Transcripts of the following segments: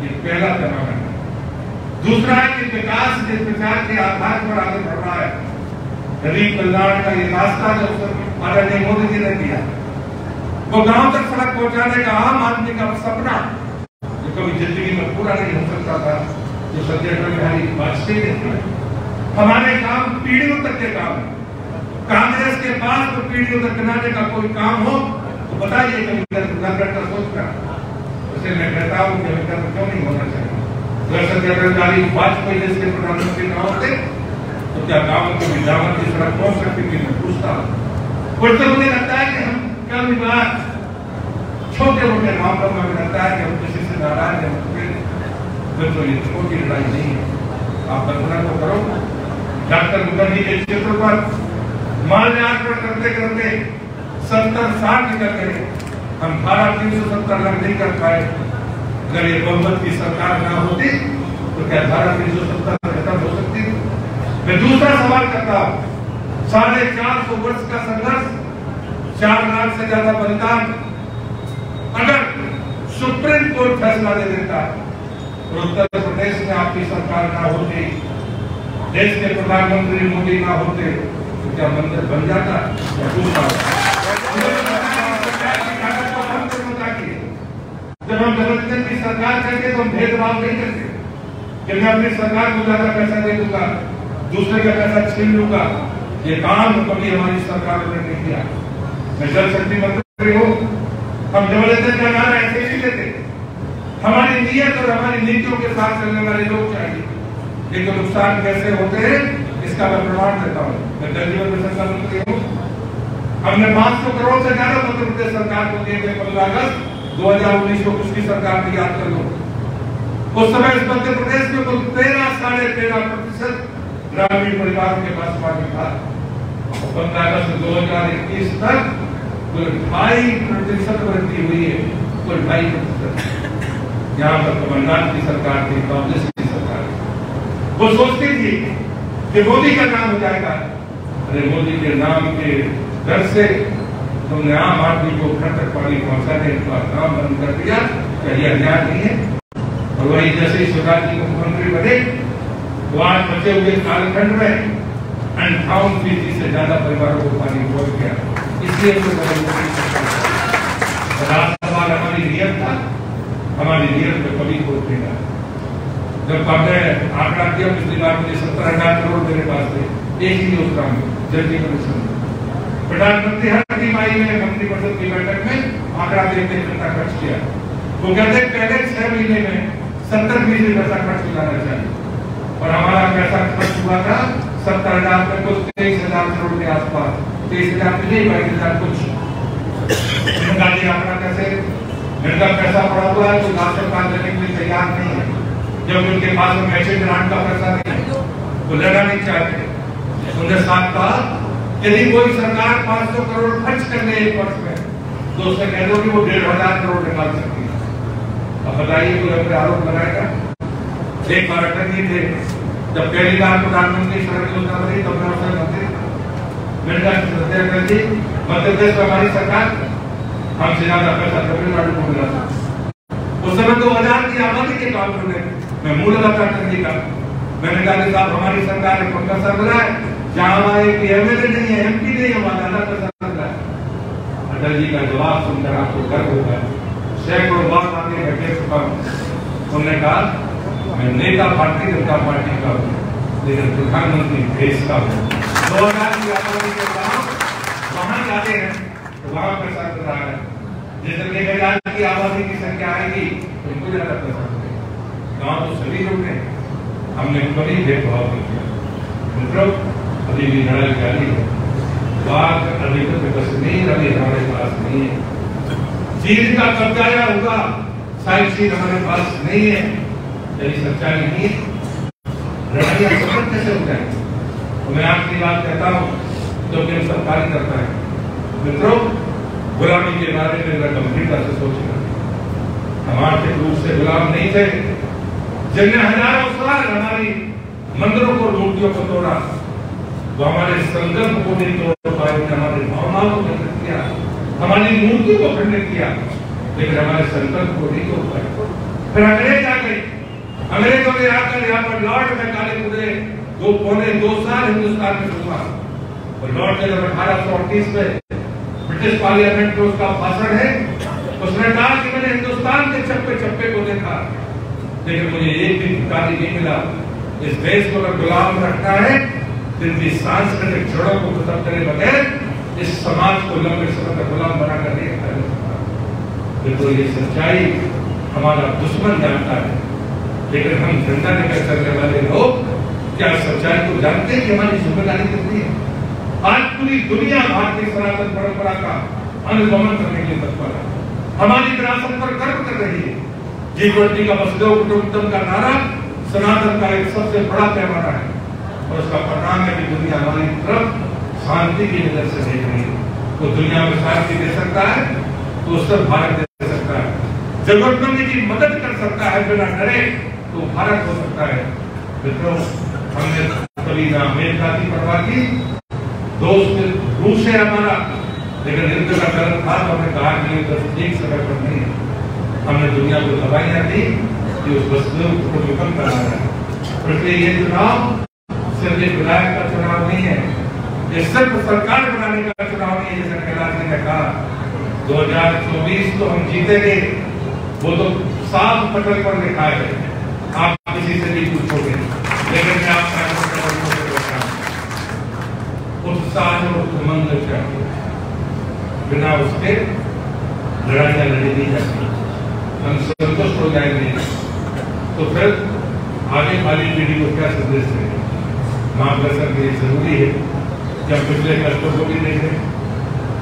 ये पहला पैमाना है। दूसरा है कि विकास जिस प्रचार के आधार पर आगे बढ़ रहा है, गरीब कल्याण का ये रास्ता जो आदरणीय मोदी जी ने दिया, वो गांव तक सड़क पहुंचाने का आम आदमी का सपना जो कभी जिंदगी में पूरा नहीं हो सकता था, जो सत्य अटल बिहारी वाजपेयी ने किया। हमारे काम पीढ़ियों तक के काम है। कांग्रेस के पास तो पीढ़ियों तक बनाने का कोई काम हो तो बताइए, कभी सोचना। उसे मैं कहता हूँ कि अभी क्यों नहीं होना चाहिए। अगर सत्य अटल बिहारी वाजपेयी जैसे प्रधानमंत्री न होते तो क्या गाँव के विद्यावन की सड़क पहुंच सकती थी? मैं पूछता हूँ। कुछ तो मुझे लगता है कि हम कभी बार छोटे मोटे मामलों में लगता है कि हम किसी से नाराज हैं, तो ये छोटी लड़ाई नहीं है। आप कल्पना तो करो, डॉक्टर मुखर्जी के क्षेत्र पर माल्यार्पण करते करते 70-60 निकल गए। हम 370 लाख नहीं कर पाए। अगर ये बहुमत की सरकार ना होती तो क्या 370 खत्म हो सकती थी? मैं दूसरा सवाल करता हूँ, 450 वर्ष का संघर्ष, 4 लाख से ज्यादा बलिदान, अगर सुप्रीम कोर्ट फैसला दे देता और उत्तर प्रदेश में आपकी सरकार ना होती, देश के प्रधानमंत्री मोदी ना होते, तो क्या मंदिर बन जाता? जब हम जबरदस्ती की सरकार करके तो हम भेदभाव नहीं करते कि मैं अपनी सरकार को ज्यादा पैसा दे दूंगा, दूसरे का पैसा छीन लूंगा। ये काम कभी हमारी सरकार ने नहीं किया। मैं जल शक्ति मंत्री हूँ, हम जबरदस्ती का नारा ऐसे नहीं लेते। हमारी नीयत और हमारी नीतियों के साथ चलने वाले लोग चाहिए। लेकिन नुकसान कैसे होते हैं इसका मैं प्रमाण देता हूँ। मैं जल जीवन मिशन का मंत्री हूँ। हमने 500 करोड़ से ज्यादा मध्य प्रदेश सरकार को दिए थे 15 अगस्त 2019 को। उसकी सरकार की याद कर लो, उस समय इस मध्य प्रदेश में कुल 13-13.5% ग्रामीण परिवारों के पास पानी था। 15 अगस्त 2021 तक कुल 2.5% वृद्धि हुई है, कुल 2.5%। यहाँ पर कमलनाथ की सरकार थी, कांग्रेस की सरकार, वो सोचती थी कि मोदी का नाम हो जाएगा। अरे मोदी के नाम के डर से तुमने आम आदमी को घर तक पानी पहुंचाने का काम बंद कर दिया। क्या यह अन्याय नहीं है? और वही जैसे ही शिवराज जी मुख्यमंत्री बने तो आज बचे हुए झारखंड में 58% से ज्यादा परिवारों को पानी पहुंच गया। इसलिए तो सवाल हमारी नियत था, हमारी नियत में कभी खोल देगा। जब आपने आंकड़ा दिया पिछली बार मुझे 17,000 करोड़ मेरे पास थे एक ही योजना में, जल जीवन मिशन। प्रधानमंत्री हर तिमाही में मंत्रिपरिषद की बैठक में आंकड़ा देखते कितना खर्च किया। वो कहते पहले 6 महीने में 70% पैसा खर्च हो जाना चाहिए और हमारा पैसा खर्च हुआ था 70,000 में कुछ 23,000 करोड़ के आसपास। 23,000 नहीं, 22,000 कुछ। आंकड़ा कैसे इनका पैसा पड़ा हुआ है तो राशन कार्ड लेने के लिए तैयार नहीं है, जब उनके पास मैचिंग ग्रांट का पैसा नहीं है वो लेना नहीं चाहते। उन्हें साथ कहा यदि कोई सरकार 500 करोड़ खर्च कर ले एक वर्ष में तो उससे कह दो कि वो 1,500 करोड़ निकाल सकती है। अब बताइए कोई अपने आरोप लगाएगा? एक बार अटक ही थे जब पहली बार प्रधानमंत्री सड़क योजना बनी तब मैं उससे मंत्री मध्य प्रदेश में हमारी सरकार हमसे ज्यादा पैसा तमिलनाडु को मिला था। उस समय 2000 की आबादी के काम करने मैं मूल लगातार करने का मैंने कहा कि साहब हमारी सरकार ने पक्का सर बनाया, जहां हमारे एमएलए नहीं है, एमपी नहीं है, वहां ज्यादा पैसा लग रहा है। अटल जी का जवाब सुनकर आपको गर्व होगा। सैकड़ों बार आगे बैठे चुका हूं, उन्होंने कहा मैं नेता भारतीय जनता पार्टी का हूँ लेकिन प्रधानमंत्री देश का हूँ। 2000 की आबादी के गाँव वहां जाते हैं तो वहां पैसा मिल रहा है। जैसे 1000 की आबादी की संख्या आएगी तो उनको ज्यादा पैसा मिलेगा। गाँव तो सभी लोग हैं, हमने कभी भेदभाव नहीं किया। मतलब अभी भी लड़ाई जारी है। बात अधिकृत कश्मीर अभी हमारे पास नहीं है। चीन का कब्जा होगा, साइड चीन हमारे पास नहीं है। यही सच्चाई नहीं है। लड़ाइयाँ सफल कैसे हो जाएंगी? तो मैं आपकी बात कहता हूँ जो कि सरकारी करता है। मित्रों, गुलामी के बारे में मैं गंभीरता से सोचना, हम आर्थिक रूप से गुलाम नहीं थे जिनने हजारों साल हमारी मंदिरों को मूर्तियों को तोड़ा, वो हमारे संकल्प को नहीं तोड़ पाए, हमारी भावनाओं को खंडित किया, हमारी मूर्ति को खंडित किया, लेकिन हमारे संकल्प को नहीं तोड़ पाए। फिर अंग्रेज आ गए, अंग्रेजों ने आकर यहाँ पर लॉर्ड में काले पूरे 2 साल हिंदुस्तान में घूमा और लॉर्ड ने जब 1838 में ब्रिटिश पार्लियामेंट में उसका भाषण है, उसने कहा कि मैंने हिंदुस्तान के चप्पे चप्पे को देखा, लेकिन मुझे एक भी भिखारी नहीं मिला। इस देश को अगर गुलाम रखना है तो इनकी सांस्कृतिक जड़ों को खत्म करे बगैर इस समाज को लंबे समय तक गुलाम बनाकर नहीं रखा। देखो ये सच्चाई हमारा दुश्मन जानता है, लेकिन हम झंडा लेकर चलने वाले लोग क्या सच्चाई को जानते हैं कि हमारी जिम्मेदारी कितनी है। आज पूरी दुनिया भारतीय सनातन परंपरा का अनुगमन करने के लिए तत्पर है, हमारी विरासत पर गर्व कर रही है। G20 का वसुधैव कुटुंबकम का नारा सनातन का एक सबसे बड़ा पैमाना है और उसका परिणाम है कि दुनिया हमारी तरफ शांति की नजर से देख रही है। तो दुनिया में शांति दे सकता है तो उससे भारत दे सकता है, जरूरतमंद की मदद कर सकता है बिना डरे तो भारत हो सकता है। मित्रों, हमने कभी ना अमेरिका की परवाह की, दोस्त रूस है हमारा, लेकिन युद्ध का डर था तो हमने कहा कि युद्ध एक समय पर नहीं है। हमने दुनिया को दवाइयां दी कि उस वस्तु को कम कराना है। इसलिए ये चुनाव सिर्फ एक विधायक का चुनाव नहीं है, ये सिर्फ सरकार बनाने का चुनाव नहीं है। जैसे कैलाश ने कहा 2024 तो हम जीतेंगे, वो तो साफ पटल पर लिखा है, आप किसी से भी पूछोगे, लेकिन मैं आपका उत्साह और उमंग चाहिए, बिना उसके लड़ाइयां लड़ी नहीं जाती। हम संतुष्ट हो जाएंगे तो फिर आगे वाली पीढ़ी को क्या संदेश देंगे। मार्गदर्शन के लिए जरूरी है कि हम पिछले कष्टों को भी देखें।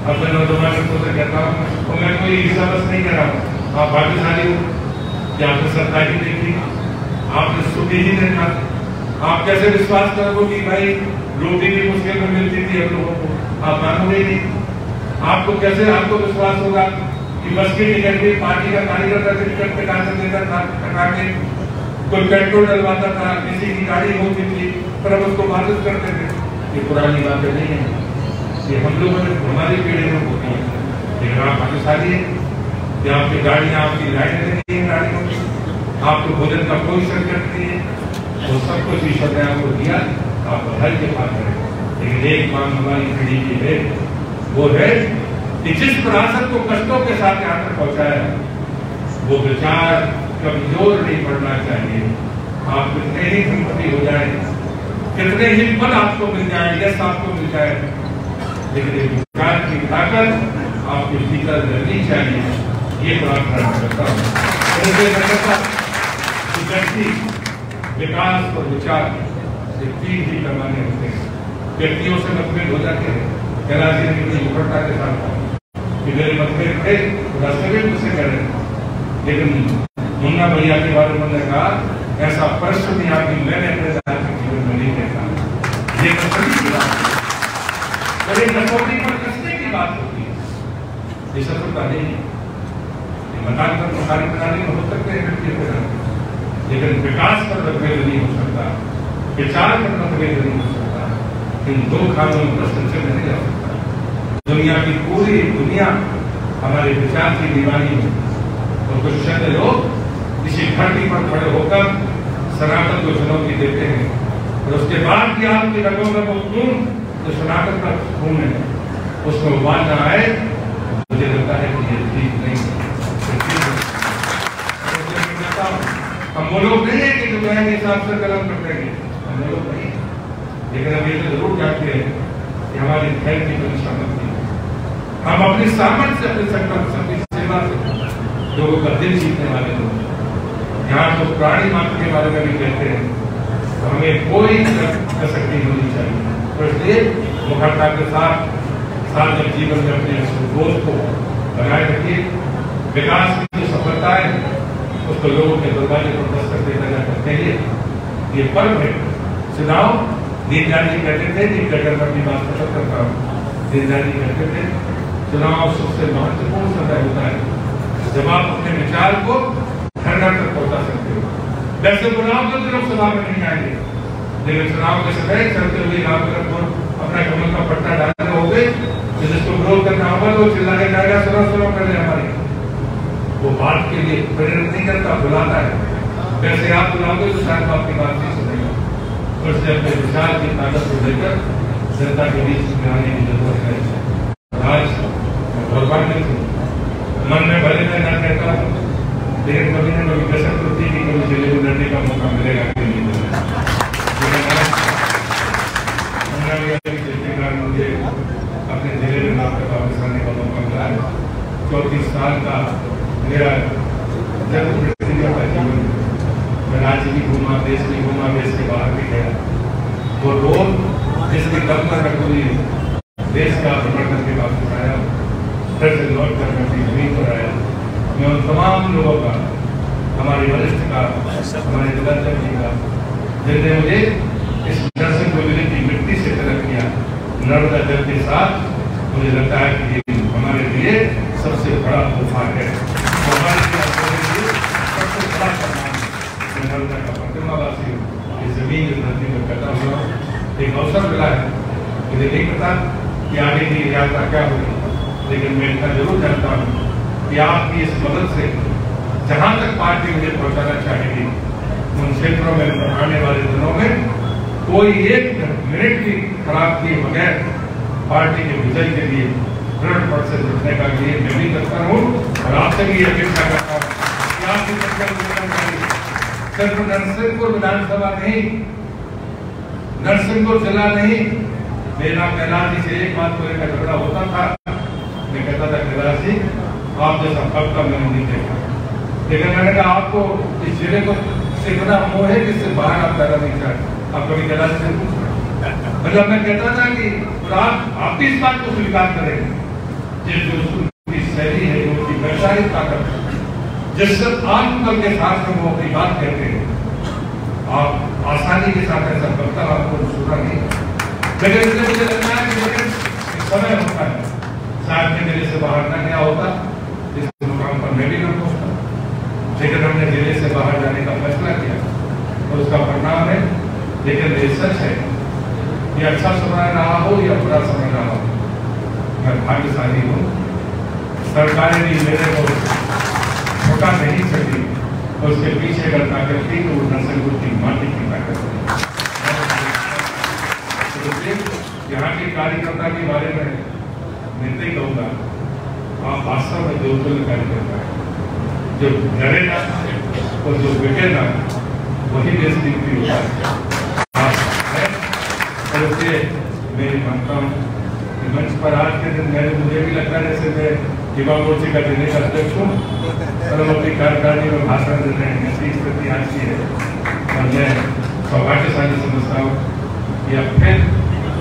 अब मैं नौजवान से कहता हूँ तो मैं कोई हिस्सा बस नहीं कर रहा हूँ, आप भाग्यशाली हो कि आपने सरकारी देखी, आपने सुखी ही देखा। आप कैसे विश्वास करोगे कि भाई रोटी भी मुश्किल में मिलती थी हम लोगों को, आप मानोगे नहीं। आपको कैसे आपको विश्वास होगा कि बस की टिकट भी पार्टी का कार्यकर्ता टिकट कटा देता था, कटा के कोई पेट्रोल डलवाता था, किसी की गाड़ी होती थी पर हम उसको बाधित करते थे। ये पुरानी बातें नहीं है, ये हम लोगों ने हमारी पीढ़ी में होती है। लेकिन आप भाग्यशाली है कि आपकी गाड़ियाँ, आपकी लाइटें नहीं है गाड़ियों की, आपको भोजन का कोई संकट नहीं है, वो सब कुछ ईश्वर ने आपको दिया, आप बधाई के पात्र हैं। लेकिन एक मांग हमारी पीढ़ी की है, वो है कि जिस विरासत को कष्टों के साथ यहाँ तक पहुंचाया, वो विचार कमजोर नहीं पड़ना चाहिए। आप कितने ही हिम्मती हो जाए, कितने ही पद आपको मिल जाए, यश आपको मिल जाए, लेकिन एक विचार की ताकत आपके भीतर रहनी चाहिए। ये प्रार्थना करता हूँ। व्यक्ति विकास और विचार ये 3 ही पैमाने होते हैं। व्यक्तियों से मतभेद हो जाते हैं। कैलाश जी ने बड़ी मुखरता के साथ कि मेरे मतभेद थे, रास्ते में मुझसे कह रहे थे, लेकिन मुन्ना भैया के बारे में कहा ऐसा प्रश्न भी आपकी मैंने अपने जीवन में नहीं देखा। ये कसौटी की बात है, और एक कसौटी पर कसने की बात होती है, ये शत्रुता नहीं है। मतांतर प्रसारित प्रणाली में हो सकते हैं व्यक्ति को, लेकिन विकास पर मतभेद नहीं हो सकता, विचार पर मतभेद नहीं हो सकता। इन 2 खानों में प्रश्न नहीं जा सकता। दुनिया की पूरी दुनिया हमारे विचार की दीवानी है और कुछ शब्द लोग इसी धरती पर खड़े होकर सनातन को चुनौती देते हैं और उसके बाद भी आपकी रगों में वो खून जो सनातन का खून है उसको उबाल न आए, मुझे लगता है कि ये ठीक नहीं है। हम वो लोग नहीं है कि जो कहेंगे हिसाब से कलम कर देंगे, हम वो लोग नहीं। लेकिन हम ये तो जरूर चाहते हैं कि हमारी धैर्य की परीक्षा बनती है, हम अपनी सामर्थ्य से, अपने संकल्प से, अपनी सेवा से लोगों का दिल जीतने वाले लोग। यहाँ तो प्राणी मात्र के बारे में भी कहते हैं, तो हमें कोई कसक नहीं होनी चाहिए। तो इसलिए मुखरता के साथ सार्वजनिक जीवन में अपने बोध को बनाए रखिए। विकास की जो सफलता है उसको लोगों के दरवाजे पर दस्तक देना जाकर कहिए। ये पर्व है। चुनाव दीनदयाल जी कहते थे, अगर मैं अपनी बात खत्म करता हूँ, दीनदयाल जी कहते थे चुनाव सबसे महत्वपूर्ण समय होता है जब आप अपने विचार को घर घर तक पहुंचा सकते हो। वैसे चुनाव तो लोकसभा में नहीं आएंगे, लेकिन चुनाव के समय चलते हुए अपना कमल का पट्टा डालने हो गए, जिसको विरोध करना होगा तो चिल्लाने जाएगा, सुनो सुनो कर ले हमारी। वो बात के लिए प्रेरित नहीं करता, बुलाता है। वैसे आप बुलाओगे तो शायद आपकी बात नहीं सुनेगा, और इसलिए अपने विचार की ताकत को लेकर जनता के बीच में आने की जरूरत है। आज भगवान मन में भले मैं न कहता हूँ, लेकिन कभी न कभी कसर होती है कि कभी जिले में लड़ने का मौका मिलेगा कि नहीं मिलेगा। मुझे अपने जिले में नाम का वापस आने का मौका मिला है। 34 साल का मेरा जनप्रतिनिधियों का जीवन, मैं राज्य भी घूमा, देश भी घूमा, देश के बाहर भी गया। वो रोल जिसके दम पर मैं पूरी देश का भ्रमण करके वापस आया, फिर से लौट कर मैं अपनी जमीन पर आया। मैं उन तमाम लोगों का, हमारे वरिष्ठ का, हमारे जिलाध्यक्ष जी का, जिन्होंने मुझे इस नरसिंहपुर जिले की मिट्टी से तरफ किया, नर्मदा जल के साथ, मुझे लगता है कि ये हमारे लिए सबसे बड़ा तोहफा है। हमारे लिए सबसे बड़ा सम्मान मैं नर्मदा का प्रतिमावासी हूँ। इस जमीन इस धरती में पैदा हुआ, एक अवसर मिला है। मुझे नहीं पता कि आगे की यात्रा क्या होगी, लेकिन मैं इतना जरूर जानता हूँ कि आपकी इस मदद से जहाँ तक पार्टी मुझे पहुँचाना चाहेगी, उन क्षेत्रों में आने वाले दिनों में कोई एक मिनट भी खराब किए बगैर पार्टी के विजय के लिए दृढ़ पक्ष से जुटने का लिए मैं भी करता हूँ, और आपसे भी अपेक्षा करता हूँ कि आपकी सिर्फ नरसिंहपुर विधानसभा नहीं, नरसिंहपुर जिला नहीं, मेरा कैलाश जी से एक बात को लेकर झगड़ा होता था। मैं कहता था कैलाश जी आप जैसा पक्का मैंने नहीं देखा, लेकिन मैंने कहा आपको इस जिले को इतना मोह है कि इससे बाहर आप पैदा नहीं चाहते। आप कभी कैलाश से पूछ, मतलब मैं कहता था कि आप भी इस बात को स्वीकार करेंगे, जिस उनकी शैली है, जो उनकी वैचारिक ताकत है, जिस आत्मबल के साथ में वो अपनी बात कहते हैं, आप आसानी के साथ ऐसा करता आपको सुना नहीं। लेकिन इसलिए मुझे लगता है कि समय होता है, शायद मैं जिले से बाहर न गया होता, इस मुकाम पर मैं भी न पहुंचता, लेकिन हमने जिले से बाहर जाने का फैसला किया और उसका परिणाम है। लेकिन ये सच है, ये अच्छा समय रहा हो या बुरा समय रहा हो, मैं भाग्यशाली हूँ। सरकारें भी मेरे को छोटा नहीं सकती, और उसके पीछे अगर ताकत थी तो वो नरसिंहपुर की माटी की ताकत थी। यहाँ के कार्यकर्ता के बारे में मैं नहीं कहूँगा, आप वास्तव में जोधपुर कार्यकर्ता है, जो डरेगा और जो बिकेगा वही देश की होता है। और इसलिए मैं मानता हूँ कि मंच पर आज के दिन मुझे भी लगता है जैसे मैं युवा मोर्चे का जिले का अध्यक्ष हूँ, और हम अपनी कार्यकारिणी में भाषण दे रहे हैं। ऐसी स्थिति आज की है, और मैं सौभाग्यशाली समझता हूँ कि अब फिर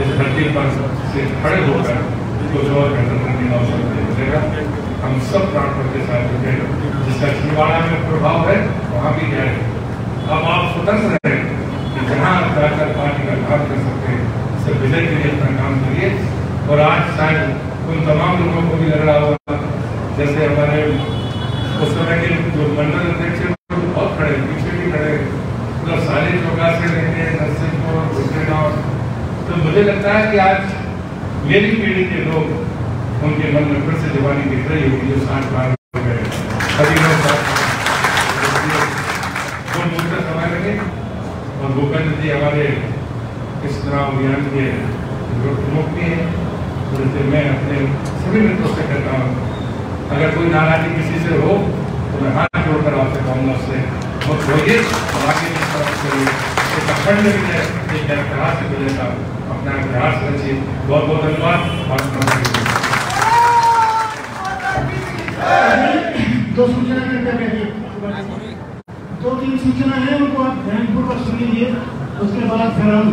इस धरती पर से खड़े होकर कुछ और बेहतर करने का अवसर मिलेगा। हम सब प्रार्थना के साथ जुटे, जिसका छिंदवाड़ा में प्रभाव है वहाँ भी जाए। अब आप स्वतंत्र रहें कि जहाँ जाकर पार्टी का काम कर सकते हैं, सिर्फ विजय के लिए अपना काम करिए। और आज शायद उन तमाम लोगों को भी लग रहा होगा, जैसे हमारे उस समय के जो मंडल अध्यक्ष हैं बहुत खड़े, पीछे भी खड़े, मतलब सारे चौका से लेके नरसिंहपुर गुजरात। तो मुझे लगता है कि आज मेरी पीढ़ी के लोग, उनके मन में फिर से जवानी दिख रही होगी, जो 60 पार हो गए। अभी दूसरा समय लगे, और भूपेंद्र जी हमारे इस चुनाव अभियान के प्रमुख भी हैं। तो मैं अपने सभी मित्रों से कहता हूँ, अगर कोई नाराजगी किसी से हो तो मैं हाथ जोड़कर आपसे कहूँगा, उससे बहुत होइए और आगे की तरफ करिए। एक अखंड विजय, एक ऐतिहासिक विजय का अपना इतिहास रचिए। बहुत बहुत धन्यवाद। दो सूचना दो तीन सूचना है, उनको आप ध्यानपूर्वक सुन लीजिए, उसके बाद फिर हम